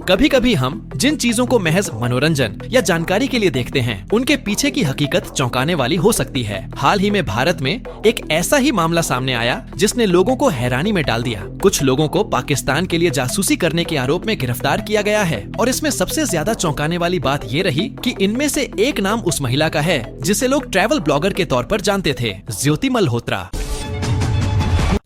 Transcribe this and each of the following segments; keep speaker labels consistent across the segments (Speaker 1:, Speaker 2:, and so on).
Speaker 1: कभी कभी हम जिन चीजों को महज मनोरंजन या जानकारी के लिए देखते हैं, उनके पीछे की हकीकत चौंकाने वाली हो सकती है। हाल ही में भारत में एक ऐसा ही मामला सामने आया जिसने लोगों को हैरानी में डाल दिया। कुछ लोगों को पाकिस्तान के लिए जासूसी करने के आरोप में गिरफ्तार किया गया है और इसमें सबसे ज्यादा चौंकाने वाली बात ये रही कि इनमें से एक नाम उस महिला का है जिसे लोग ट्रैवल ब्लॉगर के तौर पर जानते थे, ज्योति मल्होत्रा।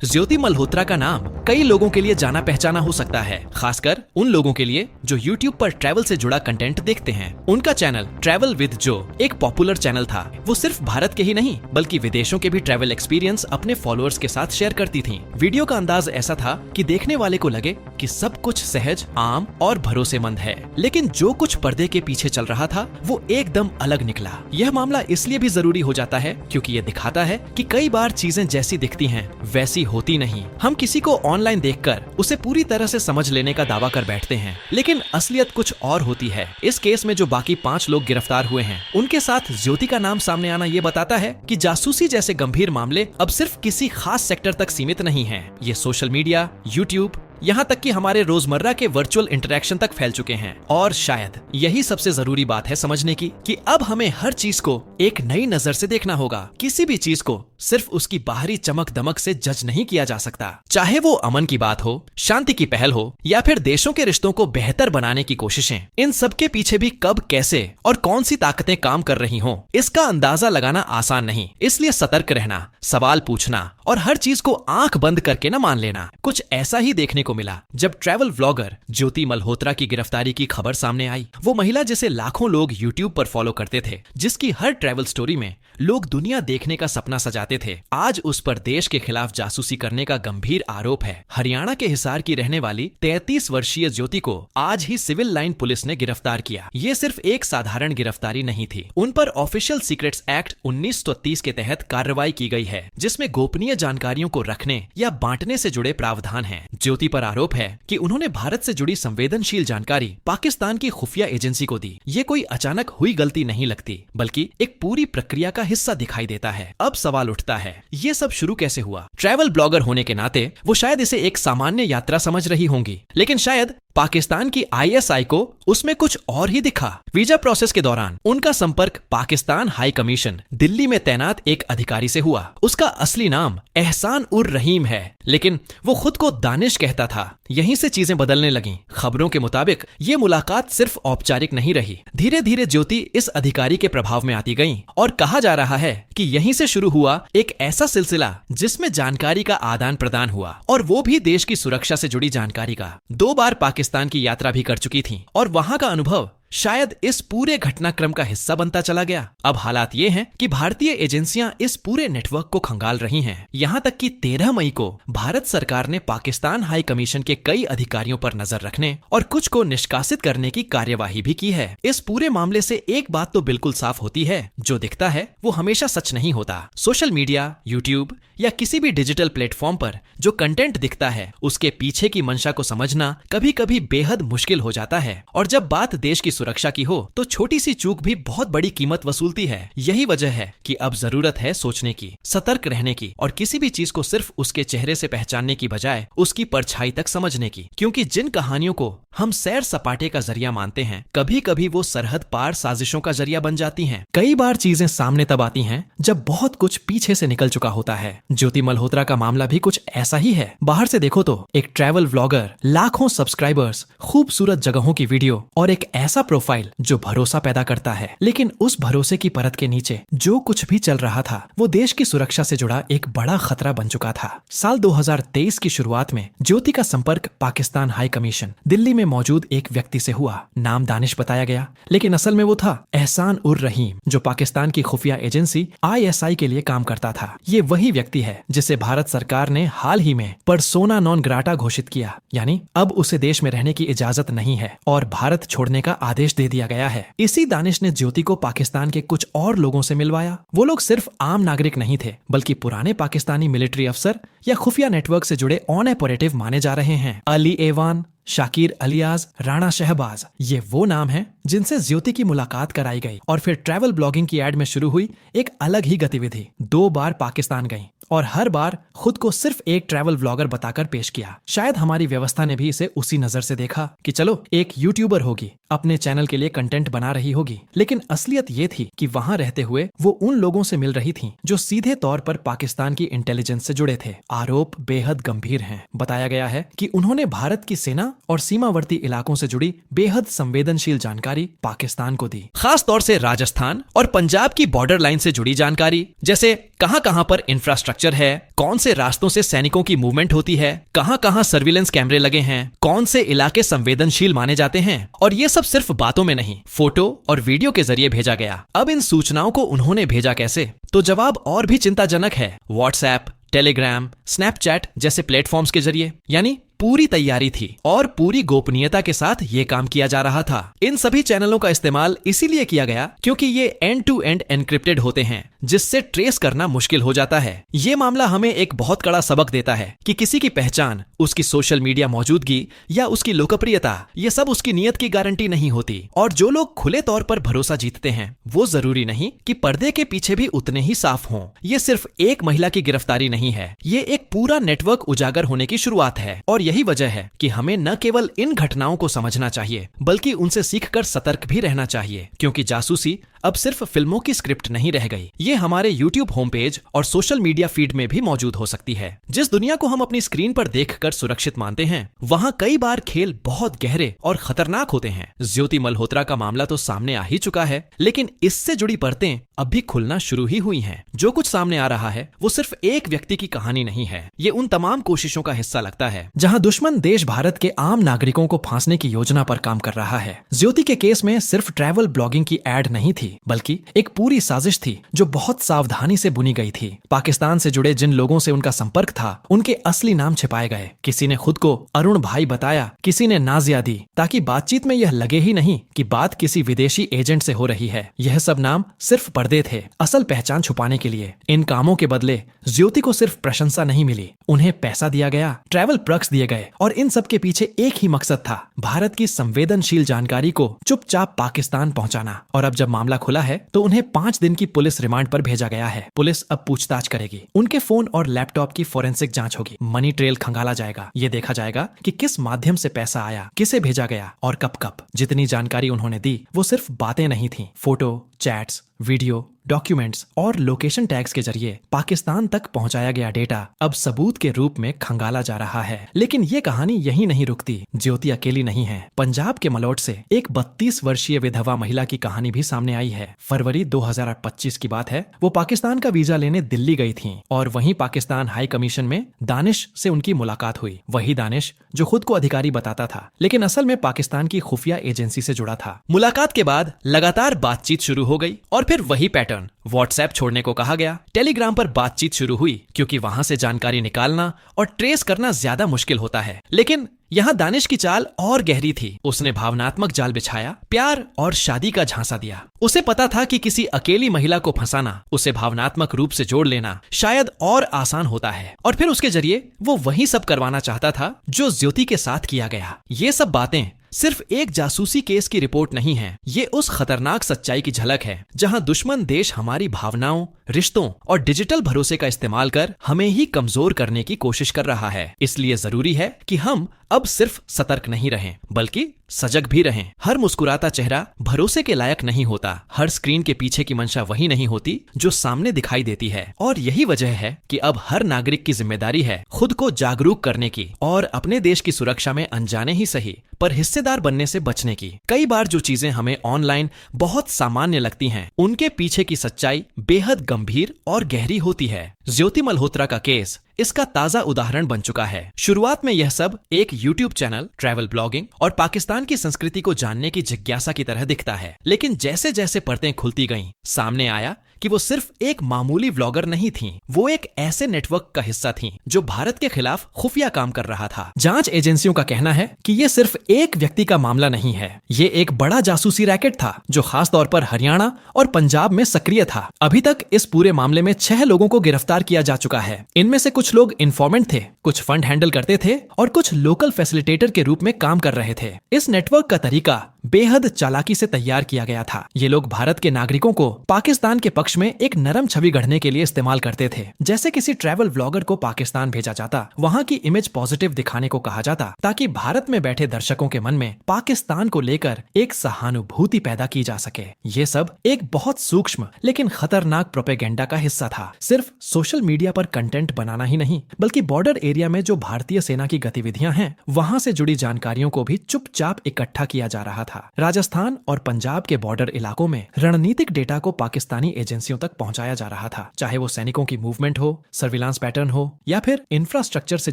Speaker 1: ज्योति मल्होत्रा का नाम कई लोगों के लिए जाना पहचाना हो सकता है, खासकर उन लोगों के लिए जो YouTube पर ट्रैवल से जुड़ा कंटेंट देखते हैं। उनका चैनल ट्रैवल विद जो एक पॉपुलर चैनल था। वो सिर्फ भारत के ही नहीं बल्कि विदेशों के भी ट्रैवल एक्सपीरियंस अपने फॉलोअर्स के साथ शेयर करती थी। वीडियो का अंदाज ऐसा था कि देखने वाले को लगे कि सब कुछ सहज, आम और भरोसेमंद है, लेकिन जो कुछ पर्दे के पीछे चल रहा था वो एकदम अलग निकला। यह मामला इसलिए भी जरूरी हो जाता है क्योंकि ये दिखाता है कि कई बार चीजें जैसी दिखती हैं वैसी होती नहीं। हम किसी को ऑनलाइन देखकर उसे पूरी तरह से समझ लेने का दावा कर बैठते हैं, लेकिन असलियत कुछ और होती है। इस केस में जो बाकी 5 लोग गिरफ्तार हुए हैं, उनके साथ ज्योति का नाम सामने आना ये बताता है कि जासूसी जैसे गंभीर मामले अब सिर्फ किसी खास सेक्टर तक सीमित नहीं हैं। ये सोशल मीडिया, यूट्यूब, यहाँ तक कि हमारे रोजमर्रा के वर्चुअल इंटरेक्शन तक फैल चुके हैं। और शायद यही सबसे जरूरी बात है समझने की कि अब हमें हर चीज को एक नई नजर से देखना होगा। किसी भी चीज को सिर्फ उसकी बाहरी चमक दमक से जज नहीं किया जा सकता, चाहे वो अमन की बात हो, शांति की पहल हो या फिर देशों के रिश्तों को बेहतर बनाने की कोशिशें। इन सब के पीछे भी कब, कैसे और कौन सी ताकतें काम कर रही हों, इसका अंदाजा लगाना आसान नहीं। इसलिए सतर्क रहना, सवाल पूछना और हर चीज को आंख बंद करके न मान लेना। कुछ ऐसा ही देखने को मिला जब ट्रैवल व्लॉगर ज्योति मल्होत्रा की गिरफ्तारी की खबर सामने आई। वो महिला जिसे लाखों लोग यूट्यूब पर फॉलो करते थे, जिसकी हर ट्रैवल स्टोरी में लोग दुनिया देखने का सपना सजाते थे, आज उस पर देश के खिलाफ जासूसी करने का गंभीर आरोप है। हरियाणा के हिसार की रहने वाली 33 वर्षीय ज्योति को आज ही सिविल लाइन पुलिस ने गिरफ्तार किया। ये सिर्फ एक साधारण गिरफ्तारी नहीं थी, उन पर ऑफिशियल सीक्रेट्स एक्ट 1930 के तहत कार्रवाई की गई है, जिसमें गोपनीय जानकारियों को रखने या बांटने से जुड़े प्रावधान हैं। ज्योति पर आरोप है कि उन्होंने भारत से जुड़ी संवेदनशील जानकारी पाकिस्तान की खुफिया एजेंसी को दी। ये कोई अचानक हुई गलती नहीं लगती, बल्कि एक पूरी प्रक्रिया का हिस्सा दिखाई देता है। अब सवाल उठता है, ये सब शुरू कैसे हुआ? ट्रैवल ब्लॉगर होने के नाते वो शायद इसे एक सामान्य यात्रा समझ रही होंगी, लेकिन शायद पाकिस्तान की ISI को उसमें कुछ और ही दिखा। वीजा प्रोसेस के दौरान उनका संपर्क पाकिस्तान हाई कमीशन दिल्ली में तैनात एक अधिकारी से हुआ। उसका असली नाम एहसान उर रहीम है, लेकिन वो खुद को दानिश कहता था। यहीं से चीजें बदलने लगीं। खबरों के मुताबिक ये मुलाकात सिर्फ औपचारिक नहीं रही। धीरे धीरे ज्योति इस अधिकारी के प्रभाव में आती गई और कहा जा रहा है कि यहीं से शुरू हुआ एक ऐसा सिलसिला जिसमें जानकारी का आदान प्रदान हुआ, और वो भी देश की सुरक्षा से जुड़ी जानकारी का। 2 बार पाकिस्तान की यात्रा भी कर चुकी थी और वहां का अनुभव शायद इस पूरे घटनाक्रम का हिस्सा बनता चला गया। अब हालात ये हैं कि भारतीय एजेंसियां इस पूरे नेटवर्क को खंगाल रही हैं। यहां तक कि 13 मई को भारत सरकार ने पाकिस्तान हाई कमीशन के कई अधिकारियों पर नजर रखने और कुछ को निष्कासित करने की कार्यवाही भी की है। इस पूरे मामले से एक बात तो बिल्कुल साफ होती है, जो दिखता है वो हमेशा सच नहीं होता। सोशल मीडिया, यूट्यूब या किसी भी डिजिटल प्लेटफॉर्म पर जो कंटेंट दिखता है, उसके पीछे की मंशा को समझना कभी कभी बेहद मुश्किल हो जाता है। और जब बात देश की सुरक्षा की हो तो छोटी सी चूक भी बहुत बड़ी कीमत वसूलती है। यही वजह है कि अब जरूरत है सोचने की, सतर्क रहने की और किसी भी चीज को सिर्फ उसके चेहरे से पहचानने की बजाय उसकी परछाई तक समझने की। क्योंकि जिन कहानियों को हम सैर सपाटे का जरिया मानते हैं, कभी कभी वो सरहद पार साजिशों का जरिया बन जाती हैं। कई बार चीजें सामने तब आती हैं जब बहुत कुछ पीछे से निकल चुका होता है। ज्योति मल्होत्रा का मामला भी कुछ ऐसा ही है। बाहर से देखो तो एक ट्रैवल व्लॉगर, लाखों सब्सक्राइबर्स, खूबसूरत जगहों की वीडियो और एक ऐसा प्रोफाइल जो भरोसा पैदा करता है, लेकिन उस भरोसे की परत के नीचे जो कुछ भी चल रहा था वो देश की सुरक्षा से जुड़ा एक बड़ा खतरा बन चुका था। साल 2023 की शुरुआत में ज्योति का संपर्क पाकिस्तान हाई कमीशन दिल्ली में मौजूद एक व्यक्ति से हुआ। नाम दानिश बताया गया, लेकिन असल में वो था एहसान उर रहीम, जो पाकिस्तान की खुफिया एजेंसी ISI के लिए काम करता था। ये वही व्यक्ति है जिसे भारत सरकार ने हाल ही में पर्सोना नॉन ग्राटा घोषित किया, यानी अब उसे देश में रहने की इजाजत नहीं है और भारत छोड़ने का आदेश दे दिया गया है। इसी दानिश ने ज्योति को पाकिस्तान के कुछ और लोगों से मिलवाया। वो लोग सिर्फ आम नागरिक नहीं थे, बल्कि पुराने पाकिस्तानी मिलिट्री अफसर या खुफिया नेटवर्क से जुड़े ऑन ऑपरेटिव माने जा रहे हैं। अली एवान, शाकिर अलियाज, राणा शहबाज, ये वो नाम हैं जिनसे ज्योति की मुलाकात कराई गई और फिर ट्रैवल ब्लॉगिंग की एड में शुरू हुई एक अलग ही गतिविधि। 2 बार पाकिस्तान गईं और हर बार खुद को सिर्फ एक ट्रैवल ब्लॉगर बताकर पेश किया। शायद हमारी व्यवस्था ने भी इसे उसी नजर से देखा कि चलो एक यूट्यूबर होगी, अपने चैनल के लिए कंटेंट बना रही होगी। लेकिन असलियत ये थी कि वहां रहते हुए वो उन लोगों से मिल रही थीं जो सीधे तौर पर पाकिस्तान की इंटेलिजेंस से जुड़े थे। आरोप बेहद गंभीर हैं। बताया गया है कि उन्होंने भारत की सेना और सीमावर्ती इलाकों से जुड़ी बेहद संवेदनशील जानकारी पाकिस्तान को दी, खास तौर से राजस्थान और पंजाब की बॉर्डर लाइन से जुड़ी जानकारी, जैसे कहां-कहां पर इंफ्रास्ट्रक्चर है, कौन से रास्तों से सैनिकों की मूवमेंट होती है, कहां-कहां सर्विलेंस कैमरे लगे हैं, कौन से इलाके संवेदनशील माने जाते हैं। और ये सब सिर्फ बातों में नहीं, फोटो और वीडियो के जरिए भेजा गया। अब इन सूचनाओं को उन्होंने भेजा कैसे? तो जवाब और भी चिंताजनक है। व्हाट्सएप, टेलीग्राम, स्नैपचैट जैसे प्लेटफॉर्म्स के जरिए। यानी पूरी तैयारी थी और पूरी गोपनीयता के साथ ये काम किया जा रहा था। इन सभी चैनलों का इस्तेमाल इसीलिए किया गया क्योंकि ये एंड टू एंड एन्क्रिप्टेड होते हैं, जिससे ट्रेस करना मुश्किल हो जाता है। ये मामला हमें एक बहुत कड़ा सबक देता है कि किसी की पहचान, उसकी सोशल मीडिया मौजूदगी या उसकी लोकप्रियता, ये सब उसकी नीयत की गारंटी नहीं होती। और जो लोग खुले तौर पर भरोसा जीतते हैं, वो जरूरी नहीं कि पर्दे के पीछे भी उतने ही साफ हों। ये सिर्फ एक महिला की गिरफ्तारी नहीं है, ये एक पूरा नेटवर्क उजागर होने की शुरुआत है। और यही वजह है कि हमें न केवल इन घटनाओं को समझना चाहिए, बल्कि उनसे सीखकर सतर्क भी रहना चाहिए, क्योंकि जासूसी अब सिर्फ फिल्मों की स्क्रिप्ट नहीं रह गई। ये हमारे YouTube होम पेज और सोशल मीडिया फीड में भी मौजूद हो सकती है। जिस दुनिया को हम अपनी स्क्रीन पर देखकर सुरक्षित मानते हैं, वहाँ कई बार खेल बहुत गहरे और खतरनाक होते हैं। ज्योति मल्होत्रा का मामला तो सामने आ ही चुका है, लेकिन इससे जुड़ी परतें अब भी खुलना शुरू ही हुई हैं। जो कुछ सामने आ रहा है वो सिर्फ एक व्यक्ति की कहानी नहीं है, ये उन तमाम कोशिशों का हिस्सा लगता है जहाँ दुश्मन देश भारत के आम नागरिकों को फांसने की योजना पर काम कर रहा है। ज्योति के केस में सिर्फ ट्रैवल ब्लॉगिंग की एड नहीं थी, बल्कि एक पूरी साजिश थी जो बहुत सावधानी से बुनी गई थी। पाकिस्तान से जुड़े जिन लोगों से उनका संपर्क था, उनके असली नाम छिपाए गए। किसी ने खुद को अरुण भाई बताया, किसी ने नाजिया दी, ताकि बातचीत में यह लगे ही नहीं कि बात किसी विदेशी एजेंट से हो रही है। यह सब नाम सिर्फ पर्दे थे, असल पहचान छुपाने के लिए। इन कामों के बदले ज्योति को सिर्फ प्रशंसा नहीं मिली, उन्हें पैसा दिया गया, ट्रैवल पर्क्स दिए गए, और इन सब के पीछे एक ही मकसद था, भारत की संवेदनशील जानकारी को चुपचाप पाकिस्तान पहुंचाना। और अब जब मामला खुला है तो उन्हें 5 दिन की पुलिस रिमांड पर भेजा गया है। पुलिस अब पूछताछ करेगी, उनके फोन और लैपटॉप की फोरेंसिक जांच होगी, मनी ट्रेल खंगाला जाएगा। ये देखा जाएगा कि किस माध्यम से पैसा आया, किसे भेजा गया और कब कब। जितनी जानकारी उन्होंने दी वो सिर्फ बातें नहीं थी, फोटो, चैट्स, वीडियो, डॉक्यूमेंट्स और लोकेशन टैग्स के जरिए पाकिस्तान तक पहुंचाया गया डेटा अब सबूत के रूप में खंगाला जा रहा है। लेकिन ये कहानी यहीं नहीं रुकती। ज्योति अकेली नहीं है। पंजाब के मलोट से एक 32 वर्षीय विधवा महिला की कहानी भी सामने आई है। फरवरी 2025 की बात है। वो पाकिस्तान का वीजा लेने दिल्ली गई थी और वहीं पाकिस्तान हाई कमीशन में दानिश से उनकी मुलाकात हुई। वही दानिश जो खुद को अधिकारी बताता था, लेकिन असल में पाकिस्तान की खुफिया एजेंसी से जुड़ा था। मुलाकात के बाद लगातार बातचीत शुरू हो गई और फिर वही पैटर्न। व्हाट्सएप छोड़ने को कहा गया। टेलीग्राम पर बातचीत शुरू हुई, क्योंकि वहां से जानकारी निकालना और ट्रेस करना ज्यादा मुश्किल होता है। लेकिन यहाँ दानिश की चाल और गहरी थी। उसने भावनात्मक जाल बिछाया, प्यार और शादी का झांसा दिया। उसे पता था कि किसी अकेली महिला को फंसाना, उसे भावनात्मक रूप से जोड़ लेना शायद और आसान होता है। और फिर उसके जरिए वो वही सब करवाना चाहता था जो ज्योति के साथ किया गया। ये सब बातें सिर्फ एक जासूसी केस की रिपोर्ट नहीं है, ये उस खतरनाक सच्चाई की झलक है जहां दुश्मन देश हमारी भावनाओं, रिश्तों और डिजिटल भरोसे का इस्तेमाल कर हमें ही कमजोर करने की कोशिश कर रहा है। इसलिए जरूरी है कि हम अब सिर्फ सतर्क नहीं रहें, बल्कि सजग भी रहें। हर मुस्कुराता चेहरा भरोसे के लायक नहीं होता। हर स्क्रीन के पीछे की मंशा वही नहीं होती जो सामने दिखाई देती है। और यही वजह है कि अब हर नागरिक की जिम्मेदारी है खुद को जागरूक करने की और अपने देश की सुरक्षा में अनजाने ही सही पर हिस्सेदार बनने से बचने की। कई बार जो चीजें हमें ऑनलाइन बहुत सामान्य लगती हैं, उनके पीछे की सच्चाई बेहद गंभीर और गहरी होती है। ज्योति मल्होत्रा का केस इसका ताजा उदाहरण बन चुका है। शुरुआत में यह सब एक YouTube चैनल, ट्रैवल ब्लॉगिंग और पाकिस्तान की संस्कृति को जानने की जिज्ञासा की तरह दिखता है। लेकिन जैसे जैसे परतें खुलती गईं, सामने आया कि वो सिर्फ एक मामूली व्लॉगर नहीं थी, वो एक ऐसे नेटवर्क का हिस्सा थी जो भारत के खिलाफ खुफिया काम कर रहा था। जांच एजेंसियों का कहना है कि ये सिर्फ एक व्यक्ति का मामला नहीं है, ये एक बड़ा जासूसी रैकेट था जो खास तौर पर हरियाणा और पंजाब में सक्रिय था। अभी तक इस पूरे मामले में 6 लोगों को गिरफ्तार किया जा चुका है। इनमें से कुछ लोग इन्फॉर्मेंट थे, कुछ फंड हैंडल करते थे और कुछ लोकल फैसिलिटेटर के रूप में काम कर रहे थे। इस नेटवर्क का तरीका बेहद चालाकी से तैयार किया गया था। ये लोग भारत के नागरिकों को पाकिस्तान के पक्ष में एक नरम छवि गढ़ने के लिए इस्तेमाल करते थे। जैसे किसी ट्रैवल व्लॉगर को पाकिस्तान भेजा जाता, वहाँ की इमेज पॉजिटिव दिखाने को कहा जाता, ताकि भारत में बैठे दर्शकों के मन में पाकिस्तान को लेकर एक सहानुभूति पैदा की जा सके। ये सब एक बहुत सूक्ष्म लेकिन खतरनाक प्रोपेगेंडा का हिस्सा था। सिर्फ सोशल मीडिया पर कंटेंट बनाना ही नहीं, बल्कि बॉर्डर एरिया में जो भारतीय सेना की गतिविधियां हैं, वहां से जुड़ी जानकारियों को भी चुपचाप इकट्ठा किया जा रहा था। राजस्थान और पंजाब के बॉर्डर इलाकों में रणनीतिक डेटा को पाकिस्तानी एजेंसियों तक पहुंचाया जा रहा था, चाहे वो सैनिकों की मूवमेंट हो, सर्विलांस पैटर्न हो या फिर इंफ्रास्ट्रक्चर से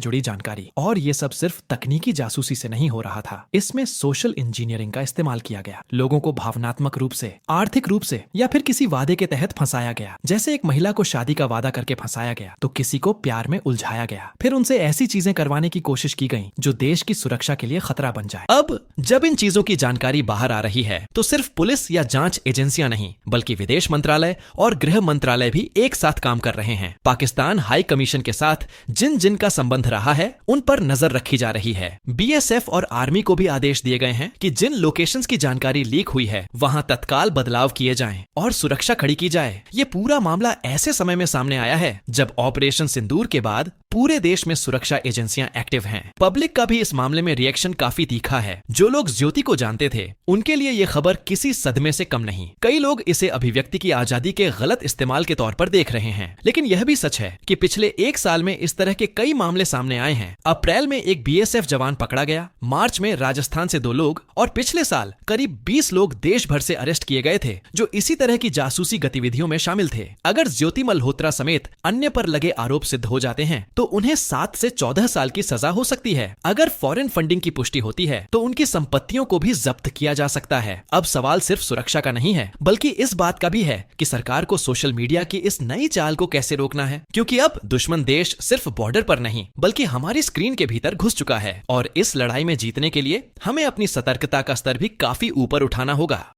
Speaker 1: जुड़ी जानकारी। और ये सब सिर्फ तकनीकी जासूसी से नहीं हो रहा था, इसमें सोशल इंजीनियरिंग का इस्तेमाल किया गया। लोगों को भावनात्मक रूप से, आर्थिक रूप से या फिर किसी वादे के तहत फंसाया गया। जैसे एक महिला को शादी का वादा करके फंसाया गया, तो किसी को प्यार में उलझाया गया, फिर उनसे ऐसी चीजें करवाने की कोशिश की गई जो देश की सुरक्षा के लिए खतरा बन जाए। अब जब इन चीजों की जानकारी बाहर आ रही है, तो सिर्फ पुलिस या जांच एजेंसियां नहीं, बल्कि विदेश मंत्रालय और गृह मंत्रालय भी एक साथ काम कर रहे हैं। पाकिस्तान हाई कमीशन के साथ जिन जिन का संबंध रहा है, उन पर नजर रखी जा रही है। बीएसएफ और आर्मी को भी आदेश दिए गए हैं कि जिन लोकेशंस की जानकारी लीक हुई है, वहां तत्काल बदलाव किए जाएं और सुरक्षा खड़ी की जाए। ये पूरा मामला ऐसे समय में सामने आया है जब ऑपरेशन सिंदूर के बाद पूरे देश में सुरक्षा एजेंसियां एक्टिव हैं। पब्लिक का भी इस मामले में रिएक्शन काफी तीखा है। जो लोग ज्योति को जानते थे, उनके लिए ये खबर किसी सदमे से कम नहीं। कई लोग इसे अभिव्यक्ति की आजादी के गलत इस्तेमाल के तौर पर देख रहे हैं, लेकिन यह भी सच है कि पिछले एक साल में इस तरह के कई मामले सामने आए हैं। अप्रैल में एक बीएसएफ जवान पकड़ा गया, मार्च में राजस्थान से 2 लोग और पिछले साल करीब 20 लोग देश भर से अरेस्ट किए गए थे, जो इसी तरह की जासूसी गतिविधियों में शामिल थे। अगर ज्योति मल्होत्रा समेत अन्य पर लगे आरोप सिद्ध हो जाते हैं, तो उन्हें 7 से 14 साल की सजा हो सकती है। अगर फॉरेन फंडिंग की पुष्टि होती है, तो उनकी संपत्तियों को भी जब्त किया जा सकता है। अब सवाल सिर्फ सुरक्षा का नहीं है, बल्कि इस बात का भी है कि सरकार को सोशल मीडिया की इस नई चाल को कैसे रोकना है, क्योंकि अब दुश्मन देश सिर्फ बॉर्डर पर नहीं, बल्कि हमारी स्क्रीन के भीतर घुस चुका है। और इस लड़ाई में जीतने के लिए हमें अपनी सतर्कता का स्तर भी काफी ऊपर उठाना होगा।